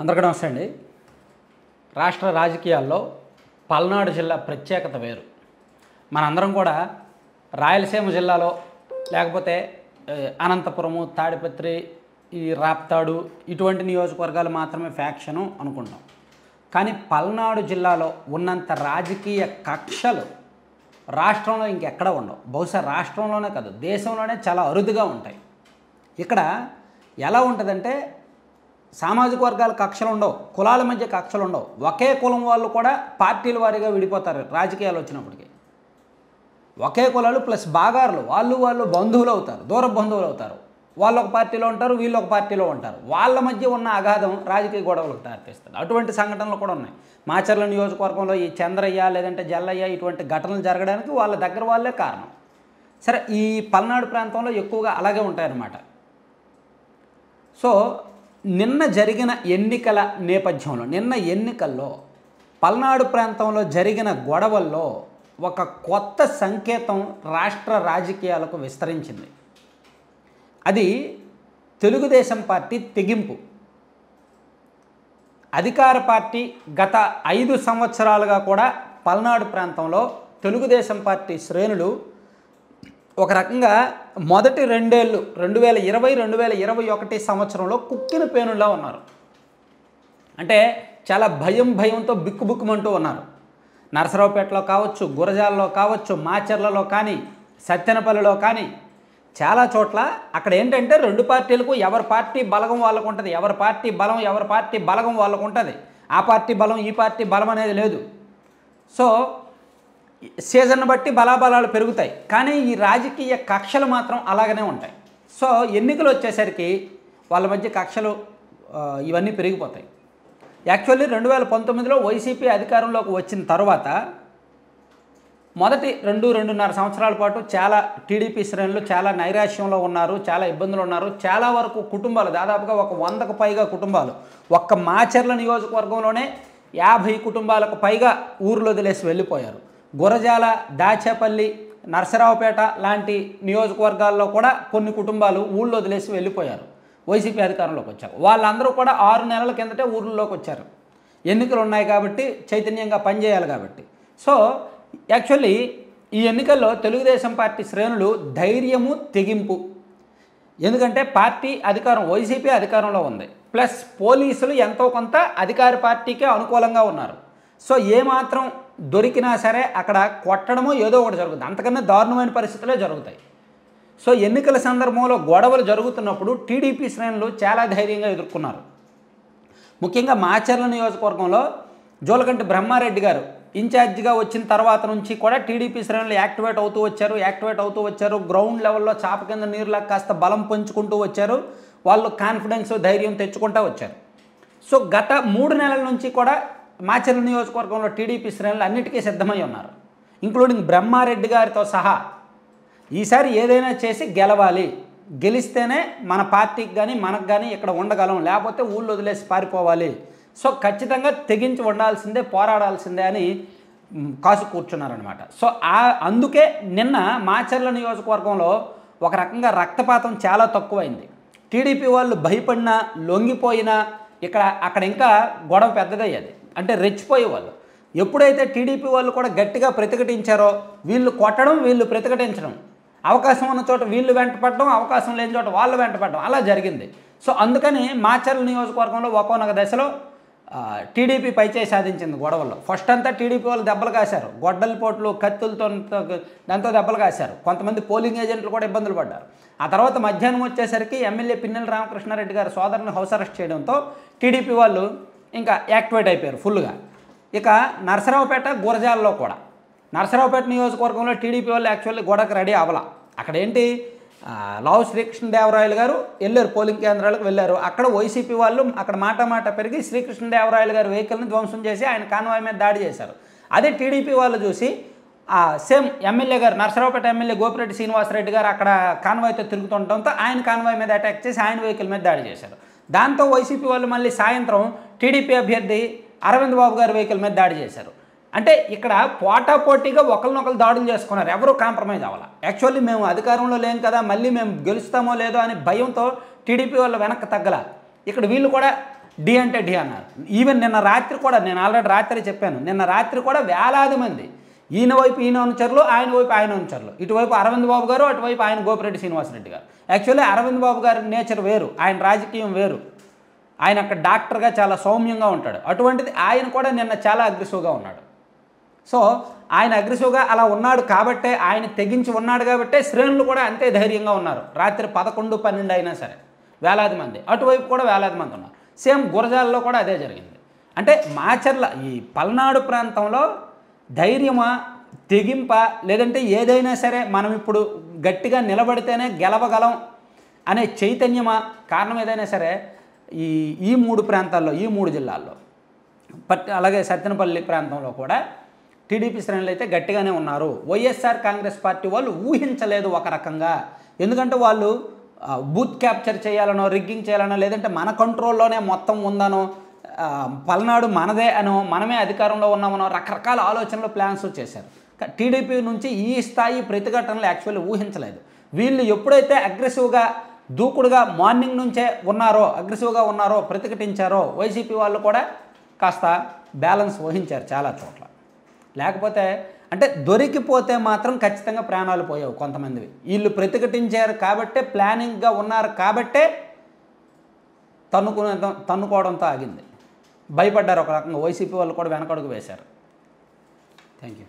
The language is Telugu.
అందరికీ నమస్తే అండి. రాష్ట్ర రాజకీయాల్లో పల్నాడు జిల్లా ప్రత్యేకత వేరు. మనందరం కూడా రాయలసీమ జిల్లాలో లేకపోతే అనంతపురము, తాడిపత్రి, ఈ రాప్తాడు ఇటువంటి నియోజకవర్గాలు మాత్రమే ఫ్యాక్షను అనుకుంటాం. కానీ పల్నాడు జిల్లాలో ఉన్నంత రాజకీయ కక్షలు రాష్ట్రంలో ఇంకెక్కడ ఉండవు. బహుశా రాష్ట్రంలోనే కాదు, దేశంలోనే చాలా అరుదుగా ఉంటాయి. ఇక్కడ ఎలా ఉంటుందంటే సామాజిక వర్గాల కక్షలు ఉండవు, కులాల మధ్య కక్షలు ఉండవు. ఒకే కులం వాళ్ళు కూడా పార్టీల వారీగా విడిపోతారు రాజకీయాలు వచ్చినప్పటికీ. ఒకే కులాలు ప్లస్ బాగారులు, వాళ్ళు బంధువులు అవుతారు, దూర బంధువులు అవుతారు. వాళ్ళు ఒక పార్టీలో ఉంటారు, వీళ్ళు ఒక పార్టీలో ఉంటారు. వాళ్ళ మధ్య ఉన్న అగాధం రాజకీయ గొడవలకు దారితీస్తుంది. అటువంటి సంఘటనలు కూడా ఉన్నాయి. మాచర్ల నియోజకవర్గంలో ఈ చంద్రయ్య లేదంటే జల్లయ్య ఇటువంటి ఘటనలు జరగడానికి వాళ్ళ దగ్గర వాళ్ళే కారణం. సరే, ఈ పల్నాడు ప్రాంతంలో ఎక్కువగా అలాగే ఉంటాయన్నమాట. సో నిన్న జరిగిన ఎన్నికల నేపథ్యంలో, నిన్న ఎన్నికల్లో పల్నాడు ప్రాంతంలో జరిగిన గొడవల్లో ఒక కొత్త సంకేతం రాష్ట్ర రాజకీయాలకు విస్తరించింది. అది తెలుగుదేశం పార్టీ తెగింపు. అధికార పార్టీ గత 5 సంవత్సరాలుగా కూడా పల్నాడు ప్రాంతంలో తెలుగుదేశం పార్టీ శ్రేణులు ఒక రకంగా మొదటి 2 ఏళ్ళు 2020-2021 సంవత్సరంలో కుక్కిన పేనుల్లా ఉన్నారు. అంటే చాలా భయంతో బిక్కుబుక్కుమంటూ ఉన్నారు. నరసరావుపేటలో కావచ్చు, గురజాలలో కావచ్చు, మాచర్లలో కానీ, సత్తెనపల్లిలో కానీ చాలా చోట్ల అక్కడ ఏంటంటే 2 పార్టీలకు ఎవరి పార్టీ బలగం వాళ్ళకు ఉంటుంది. ఎవరి పార్టీ బలగం వాళ్ళకు ఉంటుంది. ఆ పార్టీ బలం ఈ పార్టీ బలం అనేది లేదు. సో సీజన్ బట్టి బలాబలాలు పెరుగుతాయి, కానీ ఈ రాజకీయ కక్షలు మాత్రం అలాగనే ఉంటాయి. సో ఎన్నికలు వచ్చేసరికి వాళ్ళ మధ్య కక్షలు ఇవన్నీ పెరిగిపోతాయి. యాక్చువల్లీ 2019లో వైసీపీ అధికారంలోకి వచ్చిన తర్వాత మొదటి 2-2.5 సంవత్సరాల పాటు చాలా టీడీపీ శ్రేణులు చాలా నైరాశ్యంలో ఉన్నారు, చాలా ఇబ్బందులు ఉన్నారు. చాలా వరకు కుటుంబాలు, దాదాపుగా ఒక 100కు పైగా కుటుంబాలు, ఒక్క మాచర్ల నియోజకవర్గంలోనే 50 కుటుంబాలకు పైగా ఊర్లు వదిలేసి వెళ్ళిపోయారు. గురజాల, దాచేపల్లి, నరసరావుపేట లాంటి నియోజకవర్గాల్లో కూడా కొన్ని కుటుంబాలు ఊళ్ళో వదిలేసి వెళ్ళిపోయారు వైసీపీ అధికారంలోకి వచ్చారు. వాళ్ళందరూ కూడా 6 నెలల కిందటే ఊర్లలోకి వచ్చారు. ఎన్నికలు ఉన్నాయి కాబట్టి, చైతన్యంగా పనిచేయాలి కాబట్టి. సో యాక్చువల్లీ ఈ ఎన్నికల్లో తెలుగుదేశం పార్టీ శ్రేణులు ధైర్యము, తెగింపు. ఎందుకంటే పార్టీ అధికారం, వైసీపీ అధికారంలో ఉంది, ప్లస్ పోలీసులు ఎంతో కొంత అధికార పార్టీకే అనుకూలంగా ఉన్నారు. సో ఏమాత్రం దొరికినా సరే అక్కడ కొట్టడమో ఏదో ఒకటి జరుగుతుంది. అంతకన్నా దారుణమైన పరిస్థితులే జరుగుతాయి. సో ఎన్నికల సందర్భంలో గొడవలు జరుగుతున్నప్పుడు టీడీపీ శ్రేణులు చాలా ధైర్యంగా ఎదుర్కొన్నారు. ముఖ్యంగా మాచర్ల నియోజకవర్గంలో జోలకంటి బ్రహ్మారెడ్డి గారు ఇన్ఛార్జిగా వచ్చిన తర్వాత నుంచి కూడా టీడీపీ శ్రేణులు యాక్టివేట్ అవుతూ వచ్చారు. గ్రౌండ్ లెవెల్లో చాప కింద నీరులా కాస్త బలం పెంచుకుంటూ వచ్చారు. వాళ్ళు కాన్ఫిడెన్స్, ధైర్యం తెచ్చుకుంటూ వచ్చారు. సో గత 3 నెలల నుంచి కూడా మాచర్ల నియోజకవర్గంలో టీడీపీ శ్రేణులు అన్నిటికీ సిద్ధమై ఉన్నారు, ఇంక్లూడింగ్ బ్రహ్మారెడ్డి గారితో సహా. ఈసారి ఏదైనా చేసి గెలవాలి, గెలిస్తేనే మన పార్టీకి కానీ మనకు కానీ ఇక్కడ ఉండగలం, లేకపోతే ఊళ్ళో వదిలేసి పారిపోవాలి. సో ఖచ్చితంగా తెగించి ఉండాల్సిందే, పోరాడాల్సిందే అని కాసు కూర్చున్నారనమాట. సో అందుకే నిన్న మాచర్ల నియోజకవర్గంలో ఒక రకంగా రక్తపాతం చాలా తక్కువైంది. టీడీపీ వాళ్ళు భయపడినా, లొంగిపోయినా అక్కడ ఇంకా గొడవ పెద్దదయ్యేది. అంటే రెచ్చిపోయేవాళ్ళు. ఎప్పుడైతే టీడీపీ వాళ్ళు కూడా గట్టిగా ప్రతిఘటించారో, వీళ్ళు కొట్టడం, వీళ్ళు ప్రతిఘటించడం, అవకాశం ఉన్న చోట వీళ్ళు వెంటపడడం, అవకాశం లేని చోట వాళ్ళు వెంటపడడం, అలా జరిగింది. సో అందుకని మాచర్ల నియోజకవర్గంలో ఒక్కొక్క దశలో టీడీపీ పైచేయి సాధించింది గొడవల్లో. ఫస్ట్ అంతా టీడీపీ వాళ్ళు దెబ్బలు కాశారు, గొడ్డల పోట్లు, కత్తులతో దాంతో దెబ్బలు కాశారు. కొంతమంది పోలింగ్ ఏజెంట్లు కూడా ఇబ్బందులు పడ్డారు. ఆ తర్వాత మధ్యాహ్నం వచ్చేసరికి ఎమ్మెల్యే పిన్నెల రామకృష్ణారెడ్డి గారి సోదరుని హౌస్ అరెస్ట్ చేయడంతో టీడీపీ వాళ్ళు ఇంకా యాక్టివేట్ అయిపోయారు ఫుల్గా. ఇక నరసరావుపేట, గురజాలలో కూడా, నరసరావుపేట నియోజకవర్గంలో టీడీపీ వాళ్ళు యాక్చువల్లీ గొడవకు రెడీ అవ్వాల. అక్కడ ఏంటి, లావు శ్రీకృష్ణదేవరాయలు గారు వెళ్ళారు, పోలింగ్ కేంద్రాలకు వెళ్ళారు. అక్కడ వైసీపీ వాళ్ళు అక్కడ మాట పెరిగి శ్రీకృష్ణదేవరాయలు గారి వెహికల్ని ధ్వంసం చేసి ఆయన కాన్వాయ్ మీద దాడి చేశారు. అదే టీడీపీ వాళ్ళు చూసి సేమ్ ఎమ్మెల్యే గారు, నరసరావుపేట ఎమ్మెల్యే గోపిరెడ్డి శ్రీనివాసరెడ్డి గారు అక్కడ కాన్వాయ్తో తిరుగుతుండటంతో ఆయన కాన్వాయ్ మీద అటాక్ చేసి ఆయన వెహికల్ మీద దాడి చేశారు. దాంతో వైసీపీ వాళ్ళు మళ్ళీ సాయంత్రం టీడీపీ అభ్యర్థి అరవింద్ బాబు గారి వెహికల్ మీద దాడి చేశారు. అంటే ఇక్కడ పోటాపోటీగా ఒకరినొకరు దాడులు చేసుకున్నారు, ఎవరు కాంప్రమైజ్ అవ్వాలి. యాక్చువల్లీ మేము అధికారంలో లేం కదా, మళ్ళీ మేము గెలుస్తామో లేదో అనే భయంతో టీడీపీ వాళ్ళు వెనక్కి తగ్గల. ఇక్కడ వీళ్ళు కూడా డి అంటే డి అన్నారు. ఈవెన్ నిన్న రాత్రి కూడా, నేను ఆల్రెడీ రాత్రి చెప్పాను, నిన్న రాత్రి కూడా వేలాది మంది ఈయన వైపు ఈయన అనుచరులు, ఆయన వైపు ఆయన అనుచరులు, ఇటువైపు అరవింద్ బాబు గారు, అటువైపు ఆయన గోపిరెడ్డి శ్రీనివాసరెడ్డి గారు. యాక్చువల్లీ అరవింద్ బాబు గారి నేచర్ వేరు, ఆయన రాజకీయం వేరు, ఆయన అక్కడ డాక్టర్గా చాలా సౌమ్యంగా ఉంటాడు. అటువంటిది ఆయన కూడా నిన్న చాలా అగ్రెసివ్గా ఉన్నాడు. సో ఆయన అగ్రెసివ్గా అలా ఉన్నాడు కాబట్టే, ఆయన తెగించి ఉన్నాడు కాబట్టే శ్రేణులు కూడా అంతే ధైర్యంగా ఉన్నారు. రాత్రి 11, 12 అయినా సరే వేలాది మంది, అటువైపు కూడా వేలాది మంది ఉన్నారు. సేమ్ గురజాలలో కూడా అదే జరిగింది. అంటే మాచర్ల ఈ పల్నాడు ప్రాంతంలో ధైర్యమా, తెగింప, లేదంటే ఏదైనా సరే మనం ఇప్పుడు గట్టిగా నిలబడితేనే గెలవగలం అనే చైతన్యమా, కారణం ఏదైనా సరే ఈ 3 ప్రాంతాల్లో, ఈ 3 జిల్లాల్లో, అలాగే సత్తెనపల్లి ప్రాంతంలో కూడా టీడీపీ శ్రేణులు అయితే గట్టిగానే ఉన్నారు. వైఎస్ఆర్ కాంగ్రెస్ పార్టీ వాళ్ళు ఊహించలేదు ఒక రకంగా. ఎందుకంటే వాళ్ళు బూత్ క్యాప్చర్ చేయాలనో, రిగ్గింగ్ చేయాలనో, లేదంటే మన కంట్రోల్లోనే మొత్తం ఉందనో, పల్నాడు మనదే అనో, మనమే అధికారంలో ఉన్నామనో రకరకాల ఆలోచనలు, ప్లాన్స్ చేశారు. టీడీపీ నుంచి ఈ స్థాయి ప్రతిఘటనలు యాక్చువల్లీ ఊహించలేదు. వీళ్ళు ఎప్పుడైతే అగ్రెసివ్గా, దూకుడుగా మార్నింగ్ నుంచే ఉన్నారో, అగ్రెసివ్గా ఉన్నారో, ప్రతిఘటించారో, వైసీపీ వాళ్ళు కూడా కాస్త బ్యాలెన్స్ వహించారు చాలా చోట్ల. లేకపోతే అంటే దొరికిపోతే మాత్రం ఖచ్చితంగా ప్రాణాలు పోయావు కొంతమందివి. వీళ్ళు ప్రతిఘటించారు కాబట్టే, ప్లానింగ్గా ఉన్నారు కాబట్టే తన్నుకోవడంతో ఆగింది. భయపడ్డారు ఒక రకంగా, వైసీపీ వాళ్ళు కూడా వెనకడుగు వేశారు. Thank you.